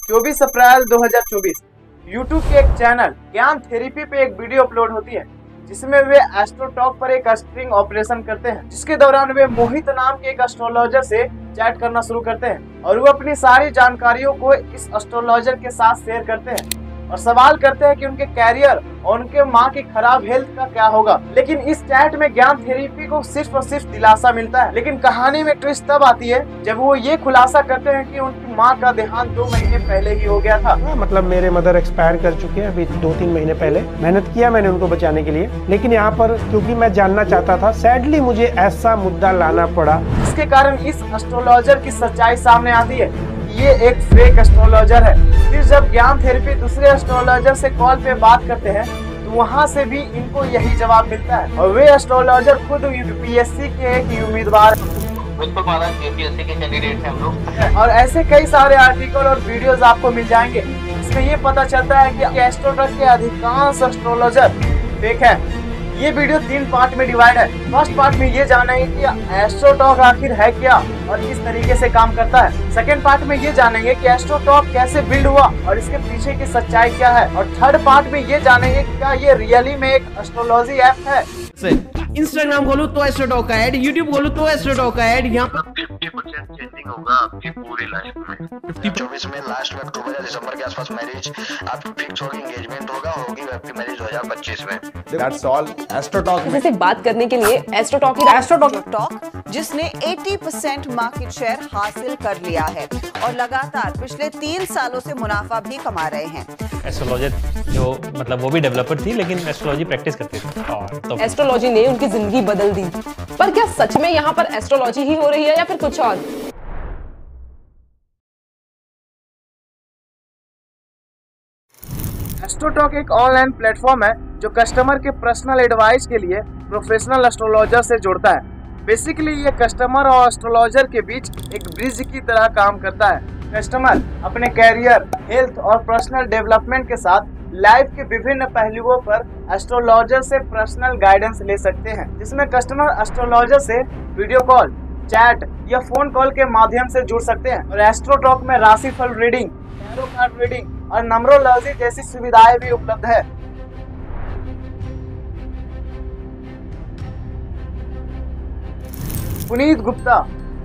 24 अप्रैल 2024 YouTube के एक channel ज्ञान थेरेपी पे एक वीडियो अपलोड होती है जिसमें वे एस्ट्रोटॉक पर एक स्ट्रिंग ऑपरेशन करते हैं, जिसके दौरान वे मोहित नाम के एक एस्ट्रोलॉजर से चैट करना शुरू करते हैं और वो अपनी सारी जानकारियों को इस एस्ट्रोलॉजर के साथ शेयर करते हैं और सवाल करते हैं कि उनके कैरियर और उनके माँ की खराब हेल्थ का क्या होगा। लेकिन इस चैट में ज्ञान थेरेपी को सिर्फ और सिर्फ दिलासा मिलता है, लेकिन कहानी में ट्विस्ट तब आती है जब वो ये खुलासा करते हैं कि उनकी माँ का देहांत 2 महीने पहले ही हो गया था। मतलब मेरे मदर एक्सपायर कर चुके हैं अभी 2-3 महीने पहले। मेहनत किया मैंने उनको बचाने के लिए, लेकिन यहाँ पर क्योंकि मैं जानना चाहता था, सैडली मुझे ऐसा मुद्दा लाना पड़ा इसके कारण इस एस्ट्रोलॉजर की सच्चाई सामने आती है, ये एक फेक एस्ट्रोलॉजर है। फिर जब ज्ञान थेरेपी दूसरे एस्ट्रोलॉजर से कॉल पे बात करते हैं तो वहाँ से भी इनको यही जवाब मिलता है और वे एस्ट्रोलॉजर खुद यूपीएससी के एक उम्मीदवार बिल्कुल महाराज यूपीएससी के कैंडिडेट हैं हम लोग। और ऐसे कई सारे आर्टिकल और वीडियोस आपको मिल जाएंगे। इसमें ये पता चलता है कि एस्ट्रोटॉक के अधिकांश एस्ट्रोलॉजर फेक है। ये वीडियो 3 पार्ट में डिवाइड है। फर्स्ट पार्ट में ये जानेंगे कि एस्ट्रोटॉक आखिर है क्या और किस तरीके से काम करता है। सेकंड पार्ट में ये जानेंगे कि एस्ट्रोटॉक कैसे बिल्ड हुआ और इसके पीछे की सच्चाई क्या है। और थर्ड पार्ट में ये जानेंगे कि क्या ये रियली में एक एस्ट्रोलॉजी ऐप है। इंस्टाग्राम खोलो तो एस्ट्रोटॉक का ऐड, यूट्यूब खोलो तो एस्ट्रोटॉक का ऐड। यहाँ पर 50% चेंजिंग होगा आपकी पूरी लाइफ में। 24 में लास्ट में अक्टूबर या दिसंबर के आसपास मैरिज आपकी फिक्स होगी, एंगेजमेंट होगी आपकी मैरिज 2025 में। That's all. एस्ट्रोटॉक से बात करने के लिए एस्ट्रोटॉक जिसने 80% मार्केट शेयर हासिल कर लिया है और लगातार पिछले 3 सालों से मुनाफा भी कमा रहे हैं। एस्ट्रोलॉजर जो मतलब वो भी डेवलपर थी लेकिन एस्ट्रोलॉजी प्रैक्टिस करती थी और तो एस्ट्रोलॉजी ने उनकी जिंदगी बदल दी। पर क्या सच में यहाँ पर एस्ट्रोलॉजी ही हो रही है या फिर कुछ और? एस्ट्रोटॉक एक ऑनलाइन प्लेटफॉर्म है जो कस्टमर के पर्सनल एडवाइस के लिए प्रोफेशनल एस्ट्रोलॉजर से जोड़ता है। बेसिकली ये कस्टमर और एस्ट्रोलॉजर के बीच एक ब्रिज की तरह काम करता है। कस्टमर अपने कैरियर, हेल्थ और पर्सनल डेवलपमेंट के साथ लाइफ के विभिन्न पहलुओं पर एस्ट्रोलॉजर से पर्सनल गाइडेंस ले सकते हैं, जिसमें कस्टमर एस्ट्रोलॉजर से वीडियो कॉल, चैट या फोन कॉल के माध्यम से जुड़ सकते हैं। और एस्ट्रोटॉक में राशिफल रीडिंग, टैरो कार्ड रीडिंग और नंबरोलॉजी जैसी सुविधाएं भी उपलब्ध है। Puneet Gupta,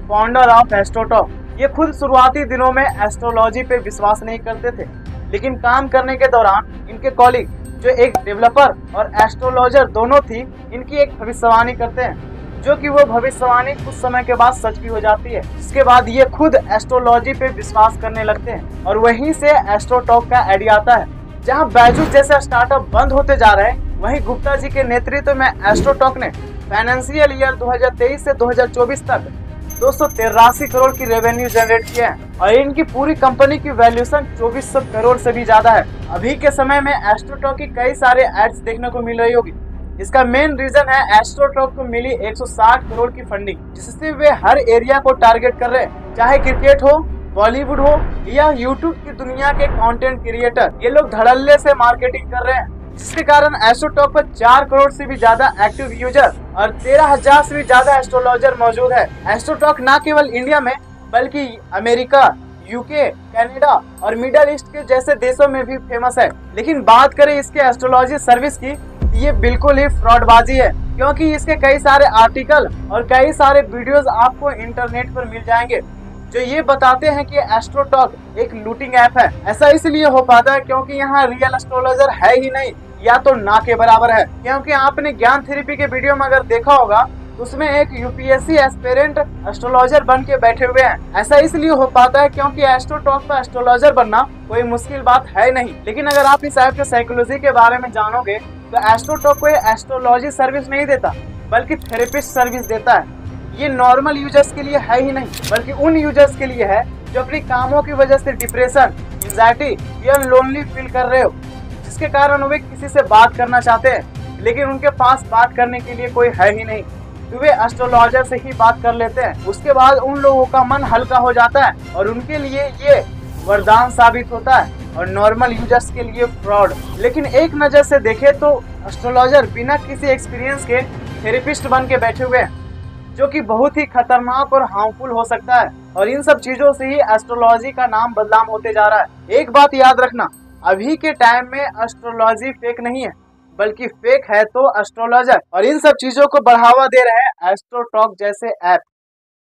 founder of AstroTalk, ये खुद शुरुआती दिनों में एस्ट्रोलॉजी पे विश्वास नहीं करते थे, लेकिन काम करने के दौरान इनके कॉलीग जो एक डेवलपर और एस्ट्रोलॉजर दोनों थी, इनकी एक भविष्यवाणी करते हैं, जो कि वो भविष्यवाणी कुछ समय के बाद सच भी हो जाती है। इसके बाद ये खुद एस्ट्रोलॉजी पे विश्वास करने लगते हैं और वहीं से एस्ट्रोटॉक का आइडिया आता है। जहाँ बैजूस जैसे स्टार्टअप बंद होते जा रहे हैं, वहीं गुप्ता जी के नेतृत्व में एस्ट्रोटॉक ने फाइनेंशियल ईयर 2023 से 2024 तक 283 करोड़ की रेवेन्यू जनरेट किए हैं और इनकी पूरी कंपनी की वैल्यूएशन 2400 करोड़ से भी ज्यादा है। अभी के समय में एस्ट्रोटॉक की कई सारे एड्स देखने को मिल रही होगी। इसका मेन रीजन है एस्ट्रोटॉक को मिली 160 करोड़ की फंडिंग, जिससे वे हर एरिया को टारगेट कर रहे हैं, चाहे क्रिकेट हो, बॉलीवुड हो या यूट्यूब की दुनिया के कंटेंट क्रिएटर। ये लोग धड़ल्ले से मार्केटिंग कर रहे हैं, जिसके कारण एस्ट्रोटॉक पर 4 करोड़ से भी ज्यादा एक्टिव यूजर और 13,000 से भी ज्यादा एस्ट्रोलॉजर मौजूद है। एस्ट्रोटॉक न केवल इंडिया में बल्कि अमेरिका, यूके, कनाडा और मिडिल ईस्ट के जैसे देशों में भी फेमस है। लेकिन बात करें इसके एस्ट्रोलॉजी सर्विस की, ये बिल्कुल ही फ्रॉडबाजी है, क्योंकि इसके कई सारे आर्टिकल और कई सारे वीडियोस आपको इंटरनेट पर मिल जाएंगे जो ये बताते हैं कि एस्ट्रोटॉक एक लूटिंग ऐप है। ऐसा इसलिए हो पाता है क्योंकि यहाँ रियल एस्ट्रोलॉजर है ही नहीं या तो ना के बराबर है। क्योंकि आपने ज्ञान थेरेपी के वीडियो में अगर देखा होगा तो उसमें एक यूपीएससी एस्पिरेंट एस्ट्रोलॉजर बन के बैठे हुए हैं। ऐसा इसलिए हो पाता है क्योंकि एस्ट्रोटॉक पर एस्ट्रोलॉजर बनना कोई मुश्किल बात है नहीं। लेकिन अगर आप इस ऐप के साइकोलॉजी के बारे में जानोगे तो एस्ट्रोटॉक कोई एस्ट्रोलॉजी सर्विस नहीं देता बल्कि थेरेपिस्ट सर्विस देता है। ये नॉर्मल यूजर्स के लिए है ही नहीं बल्कि उन यूजर्स के लिए है जो अपनी कामों की वजह से डिप्रेशन, एंजाइटी या लोनली फील कर रहे हो, जिसके कारण वे किसी से बात करना चाहते हैं लेकिन उनके पास बात करने के लिए कोई है ही नहीं, तो वे एस्ट्रोलॉजर से ही बात कर लेते हैं। उसके बाद उन लोगों का मन हल्का हो जाता है और उनके लिए ये वरदान साबित होता है और नॉर्मल यूजर्स के लिए फ्रॉड। लेकिन एक नज़र से देखें तो एस्ट्रोलॉजर बिना किसी एक्सपीरियंस के थेरेपिस्ट बन के बैठे हुए हैं, जो कि बहुत ही खतरनाक और हार्मफुल हो सकता है। और इन सब चीजों से ही एस्ट्रोलॉजी का नाम बदनाम होते जा रहा है। एक बात याद रखना, अभी के टाइम में एस्ट्रोलॉजी फेक नहीं है, बल्कि फेक है तो एस्ट्रोलॉजर। और इन सब चीजों को बढ़ावा दे रहे हैं एस्ट्रो टॉक जैसे ऐप।